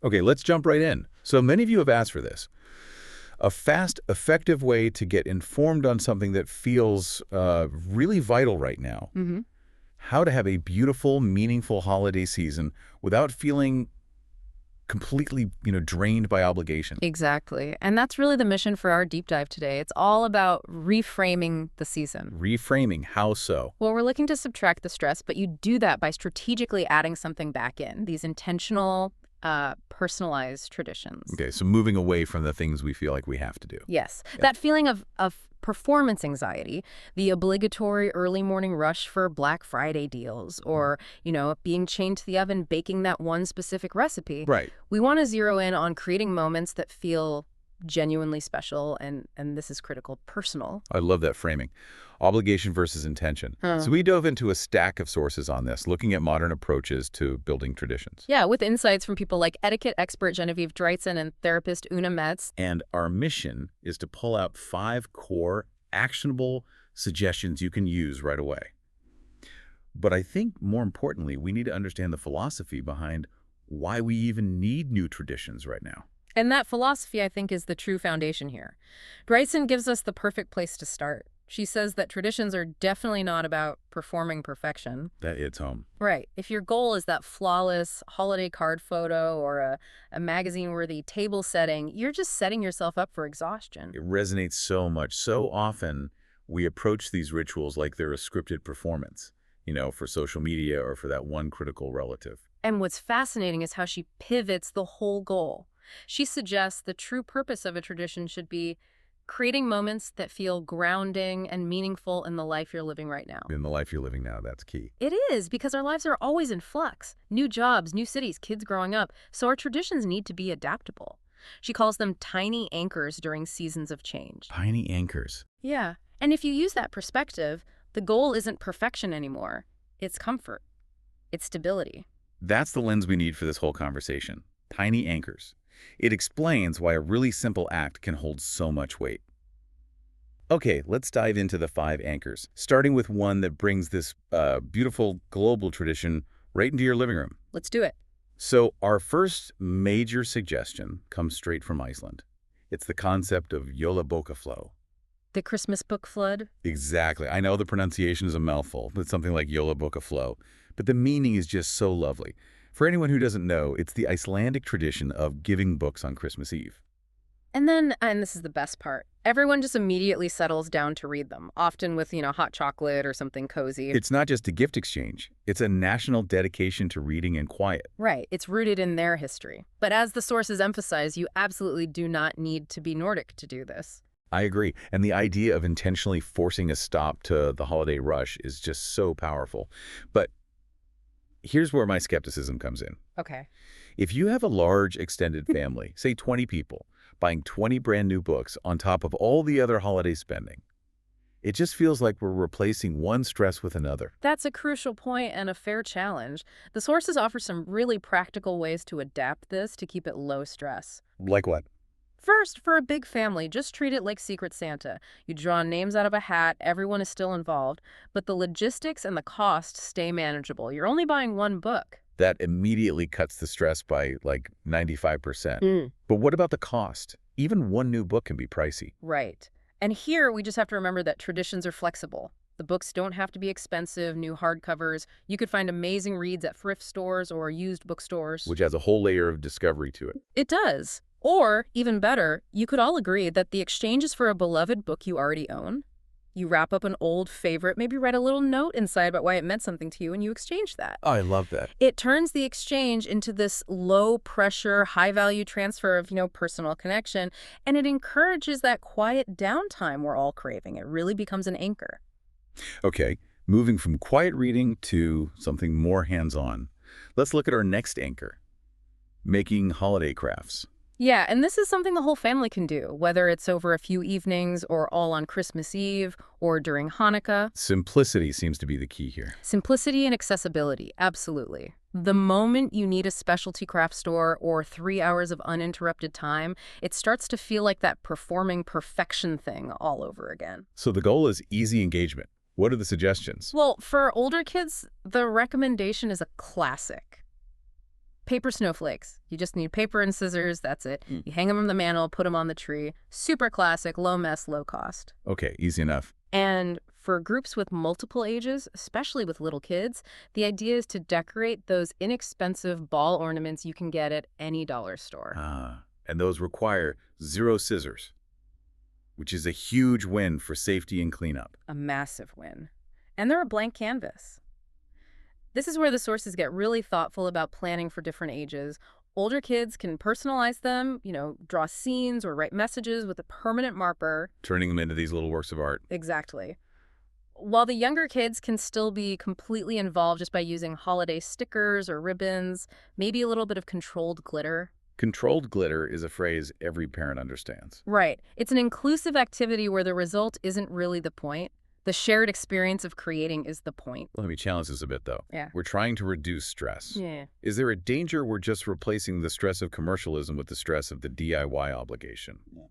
Okay, let's jump right in. So many of you have asked for this. A fast, effective way to get informed on something that feels really vital right now. Mm-hmm. How to have a beautiful, meaningful holiday season without feeling completely, drained by obligation. Exactly. And that's really the mission for our deep dive today. It's all about reframing the season. Reframing, how so? Well, we're looking to subtract the stress, but you do that by strategically adding something back in, these intentional, personalized traditions. Okay, so moving away from the things we feel like we have to do. Yes. Yeah. That feeling of performance anxiety, the obligatory early morning rush for Black Friday deals, or, being chained to the oven baking that one specific recipe. Right. We want to zero in on creating moments that feel genuinely special, and this is critical, personal. I love that framing. Obligation versus intention. Huh. So we dove into a stack of sources on this, looking at modern approaches to building traditions. Yeah, with insights from people like etiquette expert Genevieve Dreitzen and therapist Una Metz. And our mission is to pull out 5 core, actionable suggestions you can use right away. But I think more importantly, we need to understand the philosophy behind why we even need new traditions right now. And that philosophy, I think, is the true foundation here. Dreitzen gives us the perfect place to start. She says that traditions are definitely not about performing perfection. That hits home. Right. If your goal is that flawless holiday card photo or a magazine-worthy table setting, you're just setting yourself up for exhaustion. It resonates so much. So often we approach these rituals like they're a scripted performance, for social media or for that one critical relative. And what's fascinating is how she pivots the whole goal. She suggests the true purpose of a tradition should be creating moments that feel grounding and meaningful in the life you're living right now. In the life you're living now, that's key. It is, because our lives are always in flux. New jobs, new cities, kids growing up. So our traditions need to be adaptable. She calls them tiny anchors during seasons of change. Tiny anchors. Yeah. And if you use that perspective, the goal isn't perfection anymore. It's comfort. It's stability. That's the lens we need for this whole conversation. Tiny anchors. It explains why a really simple act can hold so much weight. Okay, let's dive into the 5 anchors, starting with one that brings this beautiful global tradition right into your living room. Let's do it. So our first major suggestion comes straight from Iceland. It's the concept of jólabókaflow. The Christmas book flood? Exactly. I know the pronunciation is a mouthful. It's something like jólabókaflow, but the meaning is just so lovely. For anyone who doesn't know, it's the Icelandic tradition of giving books on Christmas Eve. And then, and this is the best part, everyone just immediately settles down to read them, often with, hot chocolate or something cozy. It's not just a gift exchange. It's a national dedication to reading and quiet. Right. It's rooted in their history. But as the sources emphasize, you absolutely do not need to be Nordic to do this. I agree. And the idea of intentionally forcing a stop to the holiday rush is just so powerful. But here's where my skepticism comes in. Okay. If you have a large extended family, say 20 people, buying 20 brand new books on top of all the other holiday spending, it just feels like we're replacing one stress with another. That's a crucial point and a fair challenge. The sources offer some really practical ways to adapt this to keep it low stress. Like what? First, for a big family, just treat it like Secret Santa. You draw names out of a hat, everyone is still involved, but the logistics and the cost stay manageable. You're only buying one book. That immediately cuts the stress by like 95%. But what about the cost? Even one new book can be pricey. Right. And here, we just have to remember that traditions are flexible. The books don't have to be expensive, new hardcovers. You could find amazing reads at thrift stores or used bookstores. Which adds a whole layer of discovery to it. It does. Or, even better, you could all agree that the exchange is for a beloved book you already own. You wrap up an old favorite, maybe write a little note inside about why it meant something to you, and you exchange that. Oh, I love that. It turns the exchange into this low-pressure, high-value transfer of, personal connection, and it encourages that quiet downtime we're all craving. It really becomes an anchor. Okay, moving from quiet reading to something more hands-on. Let's look at our next anchor, making holiday crafts. Yeah, and this is something the whole family can do, whether it's over a few evenings or all on Christmas Eve or during Hanukkah. Simplicity seems to be the key here. Simplicity and accessibility, absolutely. The moment you need a specialty craft store or 3 hours of uninterrupted time, it starts to feel like that performing perfection thing all over again. So the goal is easy engagement. What are the suggestions? Well, for older kids, the recommendation is a classic. Paper snowflakes. You just need paper and scissors, that's it. Mm. You hang them on the mantle, put them on the tree. Super classic, low mess, low cost. Okay, easy enough. And for groups with multiple ages, especially with little kids, the idea is to decorate those inexpensive ball ornaments you can get at any dollar store. And those require 0 scissors, which is a huge win for safety and cleanup. A massive win. And they're a blank canvas. This is where the sources get really thoughtful about planning for different ages. Older kids can personalize them, draw scenes or write messages with a permanent marker. Turning them into these little works of art. Exactly. While the younger kids can still be completely involved just by using holiday stickers or ribbons, maybe a little bit of controlled glitter. Controlled glitter is a phrase every parent understands. Right. It's an inclusive activity where the result isn't really the point. The shared experience of creating is the point. Let me challenge this a bit, though. Yeah. We're trying to reduce stress. Yeah. Is there a danger we're just replacing the stress of commercialism with the stress of the DIY obligation? Yeah.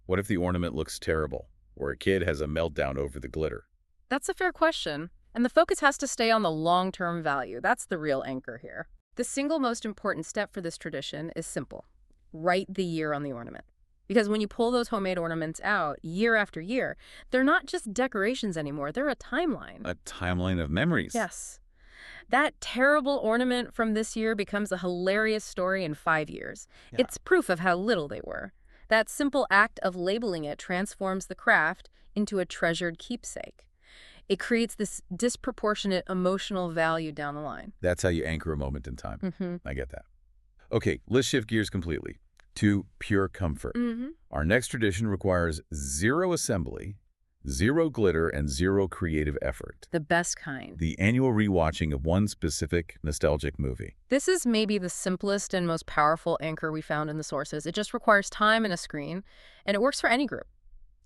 What if the ornament looks terrible, or a kid has a meltdown over the glitter? That's a fair question. And the focus has to stay on the long-term value. That's the real anchor here. The single most important step for this tradition is simple. Write the year on the ornament. Because when you pull those homemade ornaments out year after year, they're not just decorations anymore. They're a timeline. A timeline of memories. Yes. That terrible ornament from this year becomes a hilarious story in 5 years. Yeah. It's proof of how little they were. That simple act of labeling it transforms the craft into a treasured keepsake. It creates this disproportionate emotional value down the line. That's how you anchor a moment in time. Mm-hmm. I get that. Okay, let's shift gears completely to pure comfort. Mm-hmm. Our next tradition requires 0 assembly, 0 glitter, and 0 creative effort. The best kind. The annual rewatching of one specific nostalgic movie. This is maybe the simplest and most powerful anchor we found in the sources. It just requires time and a screen, and it works for any group.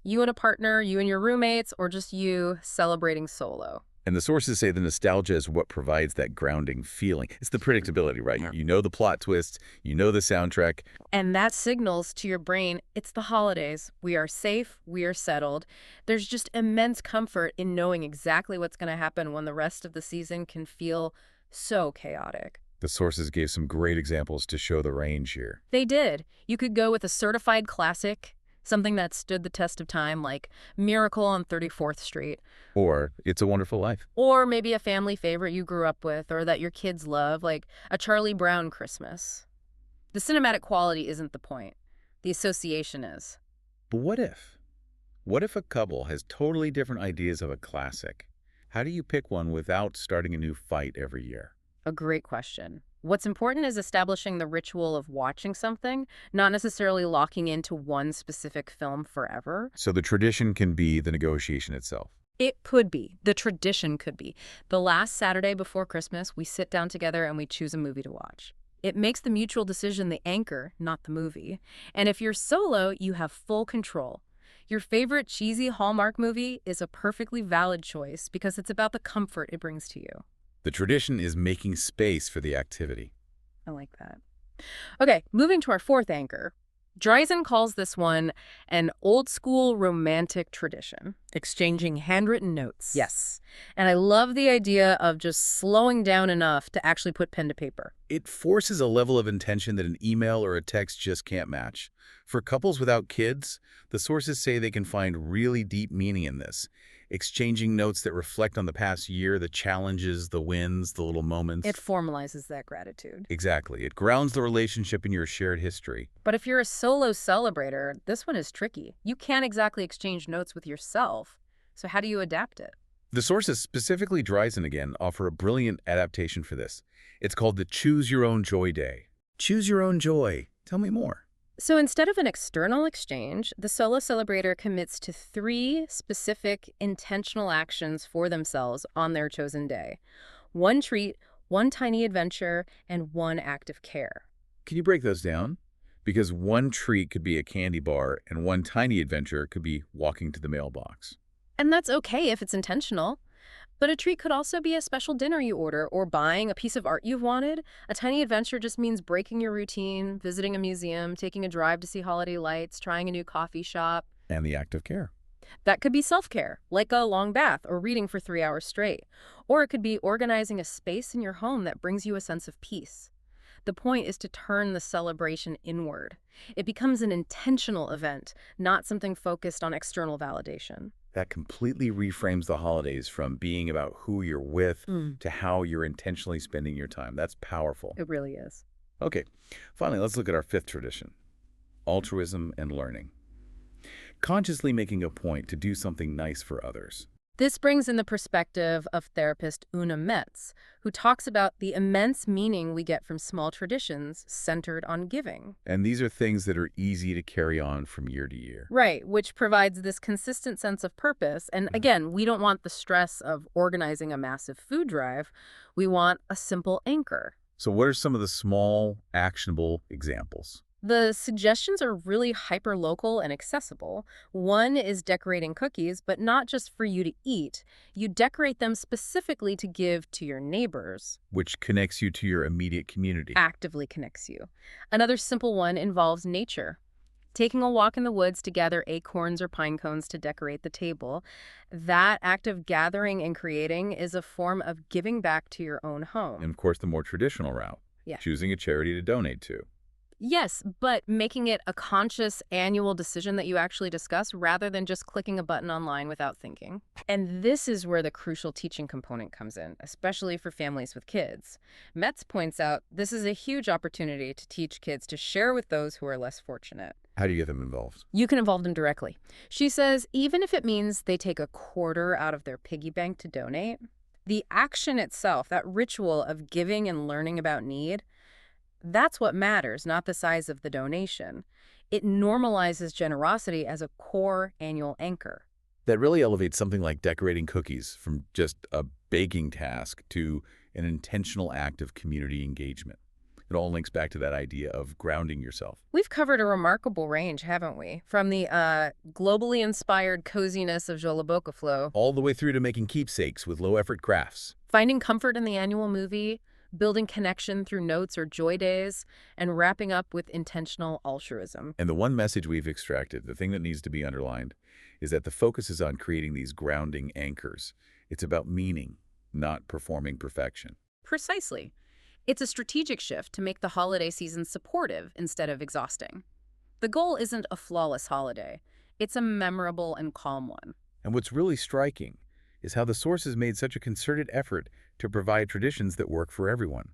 You and a partner, you and your roommates, or just you celebrating solo. And the sources say the nostalgia is what provides that grounding feeling. It's the predictability, right? Yeah. You know the plot twists, you know the soundtrack. And that signals to your brain, it's the holidays. We are safe, we are settled. There's just immense comfort in knowing exactly what's going to happen when the rest of the season can feel so chaotic. The sources gave some great examples to show the range here. They did. You could go with a certified classic, something that stood the test of time, like Miracle on 34th Street. Or It's a Wonderful Life. Or maybe a family favorite you grew up with or that your kids love, like a Charlie Brown Christmas. The cinematic quality isn't the point. The association is. But what if? What if a couple has totally different ideas of a classic? How do you pick one without starting a new fight every year? A great question. What's important is establishing the ritual of watching something, not necessarily locking into one specific film forever. So the tradition can be the negotiation itself. It could be. The tradition could be. The last Saturday before Christmas, we sit down together and we choose a movie to watch. It makes the mutual decision the anchor, not the movie. And if you're solo, you have full control. Your favorite cheesy Hallmark movie is a perfectly valid choice because it's about the comfort it brings to you. The tradition is making space for the activity. I like that. Okay, moving to our fourth anchor. Dreisen calls this one an old-school romantic tradition, exchanging handwritten notes. Yes. And I love the idea of just slowing down enough to actually put pen to paper. It forces a level of intention that an email or a text just can't match. For couples without kids, the sources say they can find really deep meaning in this. Exchanging notes that reflect on the past year, the challenges, the wins, the little moments. It formalizes that gratitude. Exactly. It grounds the relationship in your shared history. But if you're a solo celebrator, this one is tricky. You can't exactly exchange notes with yourself. So how do you adapt it? The sources, specifically Dreisen again, offer a brilliant adaptation for this. It's called the Choose Your Own Joy Day. Choose your own joy. Tell me more. So instead of an external exchange, the solo celebrator commits to 3 specific intentional actions for themselves on their chosen day. 1 treat, 1 tiny adventure, and 1 act of care. Can you break those down? Because 1 treat could be a candy bar and 1 tiny adventure could be walking to the mailbox. And that's okay if it's intentional. But a treat could also be a special dinner you order or buying a piece of art you've wanted. A tiny adventure just means breaking your routine, visiting a museum, taking a drive to see holiday lights, trying a new coffee shop. And the act of care. That could be self-care, like a long bath or reading for 3 hours straight. Or it could be organizing a space in your home that brings you a sense of peace. The point is to turn the celebration inward. It becomes an intentional event, not something focused on external validation. That completely reframes the holidays from being about who you're with Mm, to how you're intentionally spending your time. That's powerful. it really is. Okay, finally, let's look at our fifth tradition, altruism and learning. Consciously making a point to do something nice for others. This brings in the perspective of therapist Una Metz, who talks about the immense meaning we get from small traditions centered on giving. And these are things that are easy to carry on from year to year. Right, which provides this consistent sense of purpose. And again, we don't want the stress of organizing a massive food drive. We want a simple anchor. So what are some of the small, actionable examples? The suggestions are really hyper-local and accessible. One is decorating cookies, but not just for you to eat. You decorate them specifically to give to your neighbors. Which connects you to your immediate community. Actively connects you. Another simple one involves nature. Taking a walk in the woods to gather acorns or pine cones to decorate the table. That act of gathering and creating is a form of giving back to your own home. And of course, the more traditional route, Yeah. choosing a charity to donate to. Yes, but making it a conscious annual decision that you actually discuss rather than just clicking a button online without thinking. And this is where the crucial teaching component comes in, especially for families with kids. Metz points out this is a huge opportunity to teach kids to share with those who are less fortunate. How do you get them involved? You can involve them directly. She says even if it means they take a quarter out of their piggy bank to donate, the action itself, that ritual of giving and learning about need, that's what matters, not the size of the donation. It normalizes generosity as a core annual anchor. That really elevates something like decorating cookies from just a baking task to an intentional act of community engagement. It all links back to that idea of grounding yourself. We've covered a remarkable range, haven't we? From the globally inspired coziness of Jolabokaflo, Flow, All the way through to making keepsakes with low-effort crafts. finding comfort in the annual movie, building connection through notes or joy days, and wrapping up with intentional altruism. And the one message we've extracted, the thing that needs to be underlined, is that the focus is on creating these grounding anchors. It's about meaning, not performing perfection. Precisely. It's a strategic shift to make the holiday season supportive instead of exhausting. The goal isn't a flawless holiday. It's a memorable and calm one. And what's really striking is how the source has made such a concerted effort to provide traditions that work for everyone.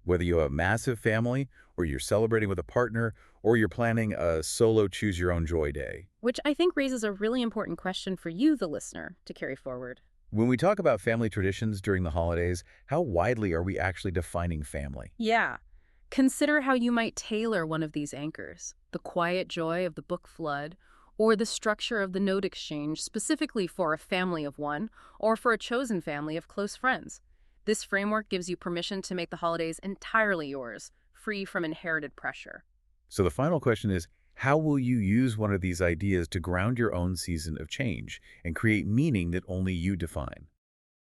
Whether you have a massive family, or you're celebrating with a partner, or you're planning a solo choose-your-own-joy day. Which I think raises a really important question for you, the listener, to carry forward. When we talk about family traditions during the holidays, how widely are we actually defining family? Yeah. Consider how you might tailor one of these anchors, the quiet joy of the book flood, or the structure of the note exchange specifically for a family of one, or for a chosen family of close friends. This framework gives you permission to make the holidays entirely yours, free from inherited pressure. So the final question is, how will you use one of these ideas to ground your own season of change and create meaning that only you define?